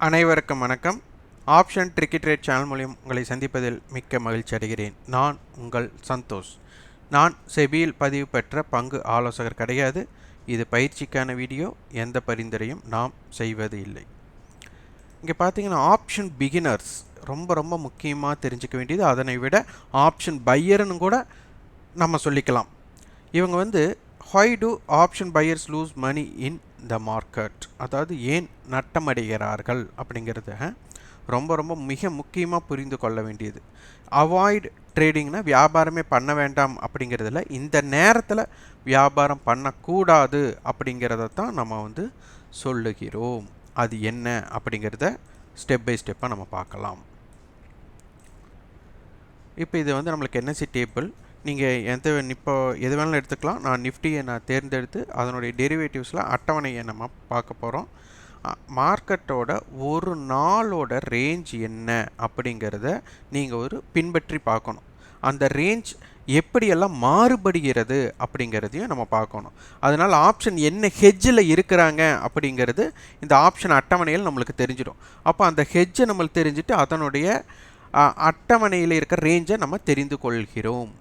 அனைவருக்கும் வணக்கம். Option tricky trade channel மூலம் உங்களை சந்திப்பதில் மிக்க மகிழ்ச்சி அடைகிறேன். நான் உங்கள் சந்தோஷ். நான் செபியில் பதிவு பெற்ற பங்கு ஆலோசகர் கிடையாது. இது பயிற்சிக்கான வீடியோ. எந்த பரிந்துரையும் நாம் செய்வது இல்லை. இங்கே பார்த்தீங்கன்னா ஆப்ஷன் பிகினர்ஸ் ரொம்ப முக்கியமாக தெரிஞ்சுக்க வேண்டியது. அதனை விட ஆப்ஷன் பையர்னு கூட நம்ம சொல்லிக்கலாம். இவங்க why do option buyers lose money in the market, அதாவது ஏன் நட்டமடைகிறார்கள் அப்படிங்கிறது ரொம்ப மிக முக்கியமாக புரிந்து கொள்ள வேண்டியது. அவாய்ட் ட்ரேடிங்னா வியாபாரமே பண்ண வேண்டாம் அப்படிங்கிறதுல இந்த நேரத்தில் வியாபாரம் பண்ணக்கூடாது அப்படிங்கிறத தான் நம்ம சொல்லுகிறோம். அது என்ன அப்படிங்கிறத ஸ்டெப் பை ஸ்டெப்பாக நம்ம பார்க்கலாம். இப்போ இது நம்மளுக்கு என்எஸ்சி டேபிள். நீங்கள் இப்போ எது வேணாலும் எடுத்துக்கலாம். நான் நிஃப்டியை தேர்ந்தெடுத்து அதனுடைய டெரிவேட்டிவ்ஸில் அட்டவணையை நம்ம பார்க்க போகிறோம். மார்க்கெட்டோட ஒரு நாளோட ரேஞ்ச் என்ன அப்படிங்கிறத நீங்கள் பின்பற்றி பார்க்கணும். அந்த ரேஞ்ச் எப்படியெல்லாம் மாறுபடுகிறது அப்படிங்கிறதையும் நம்ம பார்க்கணும். அதனால் ஆப்ஷன் என்ன ஹெட்ஜில் இருக்கிறாங்க அப்படிங்கிறது இந்த ஆப்ஷன் அட்டவணையில் நம்மளுக்கு தெரிஞ்சிடும். அப்போ அந்த ஹெட்ஜை நம்மளுக்கு தெரிஞ்சுட்டு அதனுடைய அட்டவணையில் இருக்கிற ரேஞ்சை நம்ம தெரிந்து கொள்கிறோம்.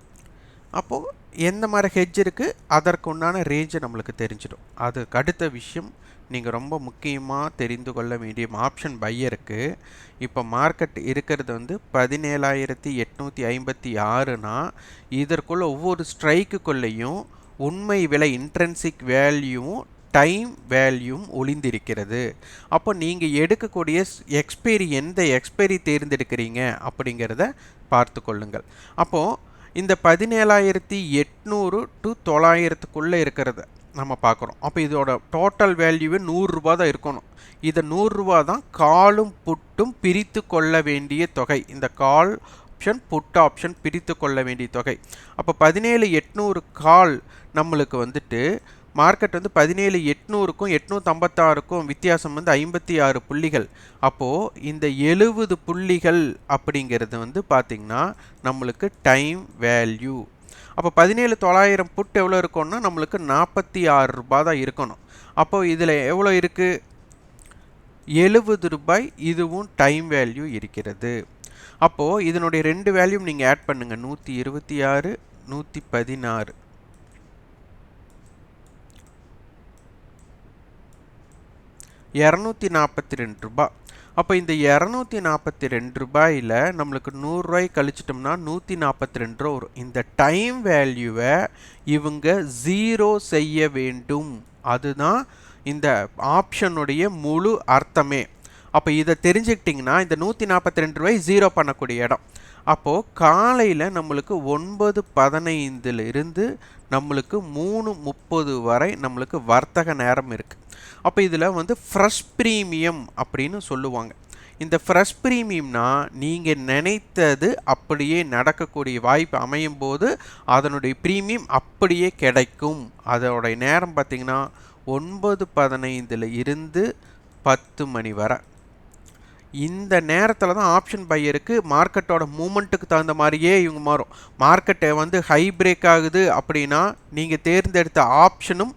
அப்போது எந்த மாதிரி ஹெட்ஜ் இருக்குது அதற்கு உண்டான ரேஞ்சை நம்மளுக்கு தெரிஞ்சிடும். அதுக்கு அடுத்த விஷயம் நீங்கள் ரொம்ப முக்கியமாக தெரிந்து கொள்ள வேண்டிய ஆப்ஷன் பையருக்கு இப்போ மார்க்கெட் இருக்கிறது 17,856னா இதற்குள்ள ஒவ்வொரு ஸ்ட்ரைக்குள்ளேயும் உண்மை விலை இன்ட்ரென்சிக் வேல்யூவும் டைம் வேல்யூவும் ஒளிந்திருக்கிறது. அப்போ நீங்கள் எடுக்கக்கூடிய எக்ஸ்பைரி எந்த எக்ஸ்பைரி தேர்ந்தெடுக்கிறீங்க அப்படிங்கிறத பார்த்து கொள்ளுங்கள். அப்போது இந்த 17,800 to 900க்குள்ளே இருக்கிறத நம்ம பார்க்குறோம். அப்போ இதோட டோட்டல் வேல்யூவே 100 ரூபா தான் இருக்கணும். இதை 100 ரூபா தான் காலும் புட்டும் பிரித்து கொள்ள வேண்டிய தொகை. இந்த கால் ஆப்ஷன் புட் ஆப்ஷன் பிரித்து கொள்ள வேண்டிய தொகை. அப்போ 17,800 கால் நம்மளுக்கு மார்க்கெட் 17,800க்கும் 856க்கும் வித்தியாசம் 56 புள்ளிகள். அப்போது இந்த 70 புள்ளிகள் அப்படிங்கிறது பார்த்திங்கன்னா நம்மளுக்கு டைம் வேல்யூ. அப்போ 17,900 புட் எவ்வளோ இருக்கும்னா நம்மளுக்கு 46 ரூபா தான் இருக்கணும். அப்போது இதில் எவ்வளோ இருக்குது? 70 ரூபாய். இதுவும் டைம் வேல்யூ இருக்கிறது. அப்போது இதனுடைய ரெண்டு வேல்யூ நீங்கள் ஆட் பண்ணுங்கள். 126 116 242 ரூபா. அப்போ இந்த 242 ரூபாயில் நம்மளுக்கு 100 ரூபாய் கழிச்சிட்டோம்னா 142 ரூபா வரும். இந்த டைம் வேல்யூவை இவங்க 0 செய்ய வேண்டும். அதுதான் இந்த ஆப்ஷனுடைய முழு அர்த்தமே. அப்போ இதை தெரிஞ்சுக்கிட்டிங்கன்னா இந்த 142 ரூபாய் 0 பண்ணக்கூடிய இடம். அப்போது காலையில் நம்மளுக்கு 9:15 நம்மளுக்கு 3:30 வரை நம்மளுக்கு வர்த்தக நேரம் இருக்குது. அப்போ இதில் ஃப்ரெஷ் ப்ரீமியம் அப்படின்னு சொல்லுவாங்க. இந்த ஃப்ரெஷ் ப்ரீமியம்னா நீங்கள் நினைத்தது அப்படியே நடக்கக்கூடிய வாய்ப்பு அமையும் போது அதனுடைய ப்ரீமியம் அப்படியே கிடைக்கும். அதோடைய நேரம் பார்த்திங்கன்னா 9:15 10 மணி வரை. இந்த நேரத்தில் தான் ஆப்ஷன் பையருக்கு மார்க்கெட்டோட மூமெண்ட்டுக்கு தகுந்த மாதிரியே இவங்க மாறும். மார்க்கெட்டை ஹை பிரேக் ஆகுது அப்படின்னா நீங்கள் தேர்ந்தெடுத்த ஆப்ஷனும்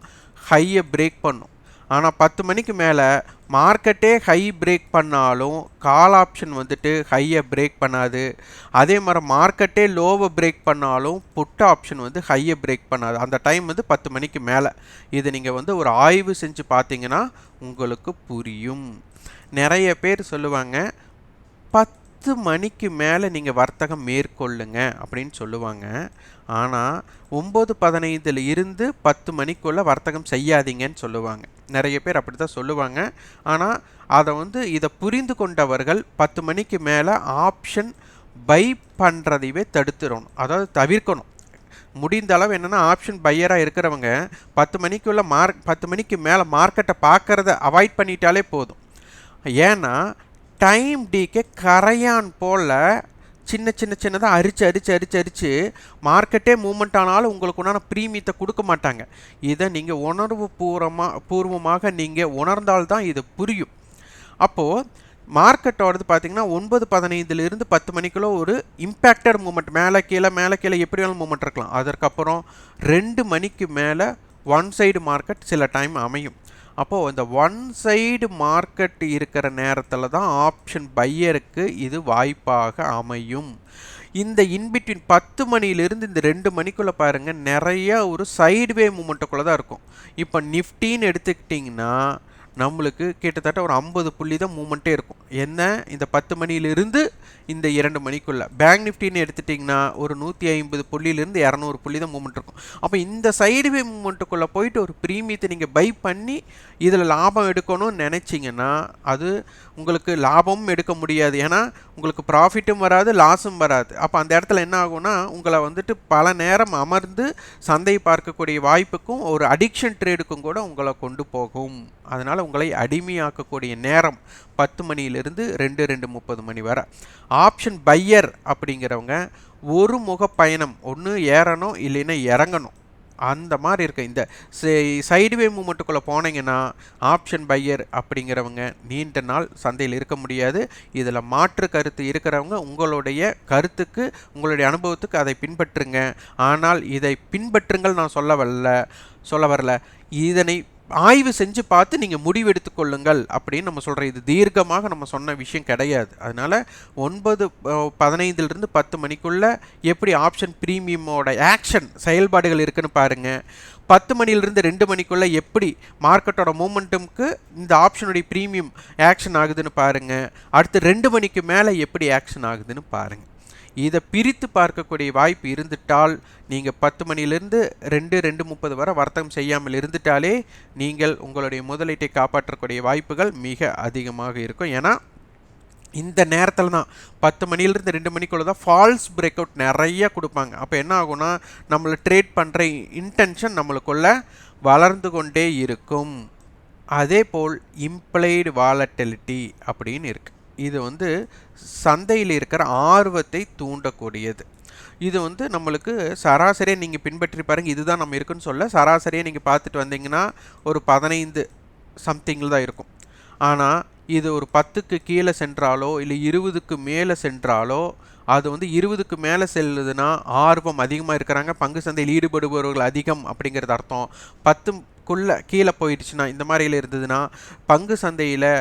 ஹையை பிரேக் பண்ணும். ஆனால் 10 மணிக்கு மேலே மார்க்கெட்டே ஹை பிரேக் பண்ணாலும் கால் ஆப்ஷன் ஹையை பிரேக் பண்ணாது. அதே மாதிரி மார்க்கெட்டே லோவை பிரேக் பண்ணாலும் புட் ஆப்ஷன் ஹையை பிரேக் பண்ணாது. அந்த டைம் 10 மணிக்கு மேலே. இது நீங்கள் ஒரு ஆய்வு செஞ்சு பார்த்தீங்கன்னா உங்களுக்கு புரியும். நிறைய பேர் சொல்லுவாங்க 10 மணிக்கு மேலே நீங்கள் வர்த்தகம் மேற்கொள்ளுங்க அப்படின்னு சொல்லுவாங்க. ஆனால் 9:15 10 மணிக்குள்ளே வர்த்தகம் செய்யாதீங்கன்னு சொல்லுவாங்க. நிறைய பேர் அப்படி தான் சொல்லுவாங்க. ஆனால் அதை இதை புரிந்து கொண்டவர்கள் 10 மணிக்கு மேலே ஆப்ஷன் பை பண்ணுறதையே தடுத்துடணும், அதாவது தவிர்க்கணும். முடிந்த அளவு என்னென்னா ஆப்ஷன் பையராக இருக்கிறவங்க 10 மணிக்குள்ளே 10 மணிக்கு மேலே மார்க்கெட்டை பார்க்குறத அவாய்ட் பண்ணிட்டாலே போதும். ஏன்னா டைம் டீக்கே கரையான் போல் சின்னதாக அரிச்சு மார்க்கெட்டே மூமெண்ட் ஆனாலும் உங்களுக்கு உண்டான ப்ரீமியத்தை கொடுக்க மாட்டாங்க. இதை நீங்கள் பூர்வமாக நீங்கள் உணர்ந்தால்தான் இது புரியும். அப்போது மார்க்கெட்டோடது பார்த்திங்கன்னா 9:15 10 மணிக்குள்ளே ஒரு இம்பேக்டட் மூமெண்ட் மேலே கீழே எப்படி வேணாலும் மூமெண்ட் இருக்கலாம். அதற்கப்புறம் 2 மணிக்கு மேலே ஒன் சைடு மார்க்கெட் சில டைம் அமையும். அப்போது இந்த ஒன் சைடு மார்க்கெட் இருக்கிற நேரத்தில் தான் ஆப்ஷன் பையருக்கு இது வாய்ப்பாக அமையும். இந்த இன்பிட்வீன் 10 மணியிலிருந்து இந்த 2 மணிக்குள்ளே பாருங்கள் நிறைய ஒரு சைடுவே மூமெண்ட்டுக்குள்ளே தான் இருக்கும். இப்போ நிஃப்டின்னு எடுத்துக்கிட்டிங்கன்னா நம்மளுக்கு கிட்டத்தட்ட ஒரு 50 புள்ளி தான் மூமெண்ட்டே இருக்கும். என்ன இந்த 10 மணியிலிருந்து இந்த 2 மணிக்குள்ளே. பேங்க் நிஃப்டின்னு எடுத்துட்டிங்கன்னா ஒரு 150 புள்ளியிலிருந்து 200 புள்ளி தான் மூமெண்ட் இருக்கும். அப்போ இந்த சைடுவே மூமெண்ட்டுக்குள்ளே போயிட்டு ஒரு ப்ரீமியத்தை நீங்கள் பை பண்ணி இதில் லாபம் எடுக்கணும்னு நினச்சிங்கன்னா அது உங்களுக்கு லாபமும் எடுக்க முடியாது. ஏன்னா உங்களுக்கு ப்ராஃபிட்டும் வராது, லாஸும் வராது. அப்போ அந்த இடத்துல என்ன ஆகும்னா உங்களை வந்துட்டு பல நேரம் அமர்ந்து சந்தை பார்க்கக்கூடிய வாய்ப்புக்கும் ஒரு அடிக்ஷன் ட்ரேடுக்கும் கூட உங்களை கொண்டு போகும். அதனால் உங்களை அடிமையாக்கக்கூடிய நேரம் 10 மணியிலிருந்து 2:30 மணி வரை. ஆப்ஷன் பையர் அப்படிங்கிறவங்க ஒரு முக பயணம், ஒன்று ஏறணும் இல்லைன்னா இறங்கணும், அந்த மாதிரி இருக்க இந்த சைடுவே மூமெண்ட்டுக்குள்ளே போனீங்கன்னா ஆப்ஷன் பையர் அப்படிங்கிறவங்க நீண்ட நாள் சந்தையில் இருக்க முடியாது. இதில் மாற்று கருத்து இருக்கிறவங்க உங்களுடைய கருத்துக்கு, உங்களுடைய அனுபவத்துக்கு அதை பின்பற்றுங்க. ஆனால் இதை பின்பற்றுங்கள் நான் சொல்ல வரல. இதனை ஆய்வு செஞ்சு பார்த்து நீங்கள் முடிவெடுத்து கொள்ளுங்கள் அப்படின்னு நம்ம சொல்கிறோம். இது தீர்க்கமாக நம்ம சொன்ன விஷயம் கிடையாது. அதனால் 9:15 10 மணிக்குள்ளே எப்படி ஆப்ஷன் ப்ரீமியமோட ஆக்ஷன் செயல்பாடுகள் இருக்குன்னு பாருங்கள். 10 மணிலிருந்து 2 மணிக்குள்ளே எப்படி மார்க்கெட்டோட மூமெண்ட்டுக்கு இந்த ஆப்ஷனுடைய ப்ரீமியம் ஆக்ஷன் ஆகுதுன்னு பாருங்கள். அடுத்து 2 மணிக்கு மேலே எப்படி ஆக்ஷன் ஆகுதுன்னு பாருங்கள். இதை பிரித்து பார்க்கக்கூடிய வாய்ப்பு இருந்துட்டால் நீங்கள் 10 மணிலிருந்து 2:30 வரை வர்த்தகம் செய்யாமல் இருந்துட்டாலே நீங்கள் உங்களுடைய முதலீட்டை காப்பாற்றக்கூடிய வாய்ப்புகள் மிக அதிகமாக இருக்கும். ஏன்னா இந்த நேரத்தில் தான் 10 மணிலிருந்து 2 மணிக்குள்ளே தான் ஃபால்ஸ் பிரேக் அவுட் நிறைய கொடுப்பாங்க. அப்போ என்ன ஆகும்னா நம்மளை ட்ரேட் பண்ணுற இன்டென்ஷன் நம்மளுக்குள்ள வளர்ந்து கொண்டே இருக்கும். அதே போல் இம்ப்ளைடு வாலட்டிலிட்டி அப்படின்னு இருக்குது. இது சந்தையில் இருக்கிற ஆர்வத்தை தூண்டக்கூடியது. இது நம்மளுக்கு சராசரியாக நீங்கள் பின்பற்றி பாருங்கள். இதுதான் நம்ம இருக்குன்னு சொல்ல, சராசரியாக நீங்கள் பார்த்துட்டு வந்தீங்கன்னா ஒரு 15 சம்திங்கில் தான் இருக்கும். ஆனால் இது ஒரு 10க்கு கீழே சென்றாலோ இல்லை 20க்கு மேலே சென்றாலோ அது 20க்கு மேலே செல்லுதுன்னா ஆர்வம் அதிகமாக இருக்கிறாங்க, பங்கு சந்தையில் ஈடுபடுபவர்கள் அதிகம் அப்படிங்கிறது அர்த்தம். 10க்குள்ளே கீழே போயிடுச்சுன்னா இந்த மாதிரியில் இருந்ததுன்னா பங்கு சந்தையில்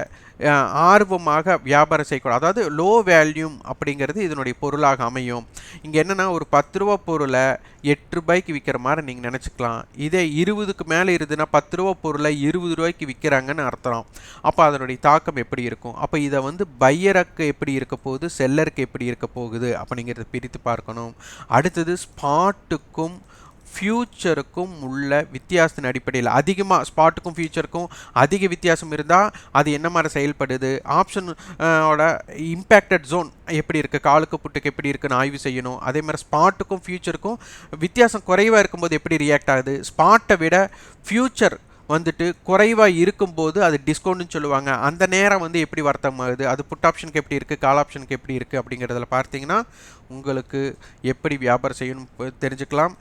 ஆர்வமாக வியாபாரம் செய்யக்கூடாது. அதாவது லோ வேல்யூம் அப்படிங்கிறது இதனுடைய பொருளாக அமையும். இங்கே என்னென்னா ஒரு 10 ரூபா பொருளை 8 ரூபாய்க்கு விற்கிற மாதிரி நீங்கள் நினச்சிக்கலாம். இதே 20க்கு மேலே இருந்ததுன்னா 10 ரூபா பொருளை 20 ரூபாய்க்கு விற்கிறாங்கன்னு அர்த்தம். அப்போ அதனுடைய தாக்கம் எப்படி இருக்கும்? அப்போ இதை பையருக்கு எப்படி இருக்க போகுது, செல்லருக்கு எப்படி இருக்க போகுது அப்படிங்கிறத பிரித்து பார்க்கணும். அடுத்தது ஸ்பாட்டுக்கும் ஃபியூச்சருக்கும் உள்ள வித்தியாசத்தின் அடிப்படையில் அதிகமாக ஸ்பாட்டுக்கும் ஃபியூச்சருக்கும் அதிக வித்தியாசம் இருந்தால் அது என்ன மாதிரி செயல்படுது, ஆப்ஷனோட இம்பேக்டட் ஜோன் எப்படி இருக்குது, காலுக்கு புட்டுக்கு எப்படி இருக்குன்னு ஆய்வு செய்யணும். அதே மாதிரி ஸ்பாட்டுக்கும் ஃபியூச்சருக்கும் வித்தியாசம் குறைவாக இருக்கும்போது எப்படி ரியாக்ட் ஆகுது, ஸ்பாட்டை விட ஃபியூச்சர் குறைவாக இருக்கும்போது அது டிஸ்கவுண்ட்னு சொல்லுவாங்க, அந்த நேரம் எப்படி வர்த்தகம் ஆகுது, அது புட் ஆப்ஷனுக்கு எப்படி இருக்குது, கால் ஆப்ஷனுக்கு எப்படி இருக்குது அப்படிங்கிறதுல பார்த்தீங்கன்னா உங்களுக்கு எப்படி வியாபாரம் செய்யணும் தெரிஞ்சுக்கலாம்.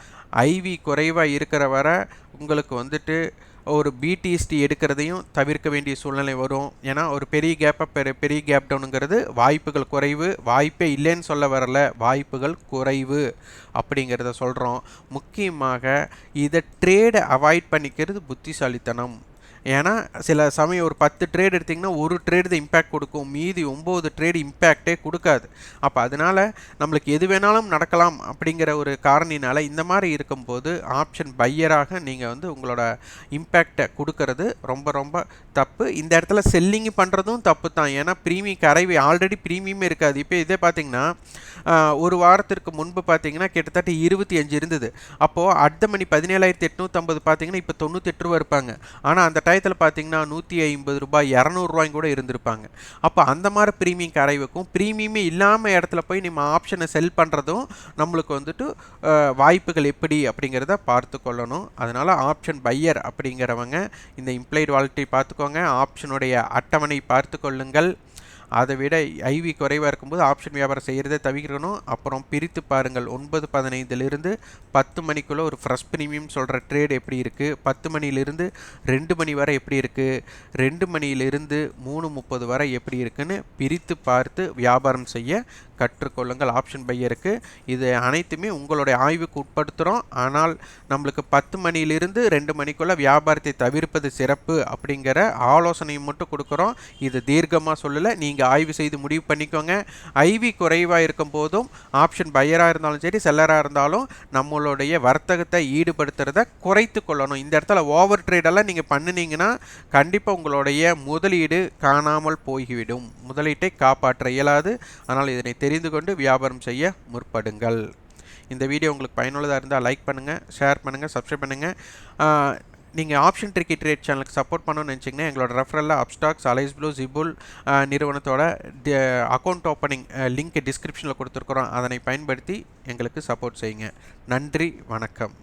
ஐவி குறைவாக இருக்கிற வரை உங்களுக்கு ஒரு பிடிஎஸ்டி எடுக்கிறதையும் தவிர்க்க வேண்டிய சூழ்நிலை வரும். ஏன்னா ஒரு பெரிய கேப் டவுனுங்கிறது வாய்ப்புகள் குறைவு, வாய்ப்பே இல்லைன்னு சொல்ல வரல, வாய்ப்புகள் குறைவு அப்படிங்கிறத சொல்கிறோம். முக்கியமாக இதை ட்ரேடை அவாய்ட் பண்ணிக்கிறது புத்திசாலித்தனம். ஏன்னா சில சமயம் ஒரு 10 ட்ரேட் எடுத்திங்கன்னா ஒரு ட்ரேடு தான் இம்பேக்ட் கொடுக்கும், மீதி 9 ட்ரேடு இம்பேக்டே கொடுக்காது. அப்போ அதனால் நம்மளுக்கு எது வேணாலும் நடக்கலாம் அப்படிங்கிற ஒரு காரணினால் இந்த மாதிரி இருக்கும்போது ஆப்ஷன் பையராக நீங்கள் உங்களோட இம்பேக்டை கொடுக்கறது ரொம்ப ரொம்ப தப்பு. இந்த இடத்துல செல்லிங் பண்ணுறதும் தப்பு தான். ஏன்னா ப்ரீமியம் கரைவி ஆல்ரெடி ப்ரீமியமே இருக்காது. இப்போ இதே பார்த்திங்கன்னா ஒரு வாரத்திற்கு முன்பு பார்த்தீங்கன்னா கிட்டத்தட்ட 25 இருந்தது. அப்போது அடுத்த மணி 17,850 பார்த்தீங்கன்னா இப்போ 98 ரூபா இருப்பாங்க. ஆனால் அந்த டயத்தில் பார்த்தீங்கன்னா 150 ரூபாய் 200 ரூபாயும் கூட இருந்திருப்பாங்க. அப்போ அந்த மாதிரி ப்ரீமியம் கரைவுக்கும் ப்ரீமியமே இல்லாமல் இடத்துல போய் நம்ம ஆப்ஷனை செல் பண்ணுறதும் நம்மளுக்கு வாய்ப்புகள் எப்படி அப்படிங்கிறத பார்த்து கொள்ளணும். அதனால் ஆப்ஷன் பையர் அப்படிங்கிறவங்க இந்த இம்ப்ளைடு வாலட்டிலிட்டி பார்த்துக்கோங்க, ஆப்ஷனுடைய அட்டவணை பார்த்து கொள்ளுங்கள். அதை விட ஐவி குறைவாக இருக்கும்போது ஆப்ஷன் வியாபாரம் செய்கிறதே தவிர்க்கணும். அப்புறம் பிரித்து பாருங்கள், 9:15 10 மணிக்குள்ளே ஒரு ஃப்ரெஷ் ப்ரீமியம் சொல்கிற ட்ரேட் எப்படி இருக்குது, 10 மணிலிருந்து 2 மணி வரை எப்படி இருக்குது, 2 மணியிலிருந்து 3:30 வரை எப்படி இருக்குன்னு பிரித்து பார்த்து வியாபாரம் செய்ய கற்றுக்கொள்ளுங்கள் ஆப்ஷன் பையருக்கு. இது அனைத்துமே உங்களுடைய ஆய்வுக்கு உட்படுத்துகிறோம். ஆனால் நம்மளுக்கு 10 மணியிலிருந்து 2 மணிக்குள்ளே வியாபாரத்தை தவிர்ப்பது சிறப்பு அப்படிங்கிற ஆலோசனையும் மட்டும் கொடுக்குறோம். இது தீர்க்கமாக சொல்லலை, நீங்கள் ஆய்வு செய்து முடிவு பண்ணிக்கோங்க. ஐவி குறைவாக இருக்கும் போதும் ஆப்ஷன் பையராக இருந்தாலும் சரி செல்லராக இருந்தாலும் நம்மளுடைய வர்த்தகத்தை ஈடுபடுத்துறத குறைத்து கொள்ளணும். இந்த இடத்துல ஓவர் ட்ரேடெல்லாம் நீங்கள் பண்ணினீங்கன்னா கண்டிப்பாக உங்களுடைய முதலீடு காணாமல் போய்விடும். முதலீட்டை காப்பாற்ற இயலாது. ஆனால் இதனை தெரிந்து கொண்டு வியாபாரம் செய்ய முற்படுங்கள். இந்த வீடியோ உங்களுக்கு பயனுள்ளதாக இருந்தால் லைக் பண்ணுங்கள், ஷேர் பண்ணுங்கள், சப்ஸ்கிரைப் பண்ணுங்கள். நீங்கள் ஆப்ஷன் ட்ரிக்கி ட்ரேட் சேனலுக்கு சப்போர்ட் பண்ணணும்னு நினச்சிங்கன்னா எங்களோட ரெஃபரலில் அப்ஸ்டாக்ஸ், அலைஸ் ப்ளூ, ஜிபுல் நிறுவனத்தோட அக்கௌண்ட் ஓப்பனிங் லிங்க் டிஸ்கிரிப்ஷனில் கொடுத்துருக்குறோம். அதனை பயன்படுத்தி எங்களுக்கு சப்போர்ட் செய்யுங்க. நன்றி, வணக்கம்.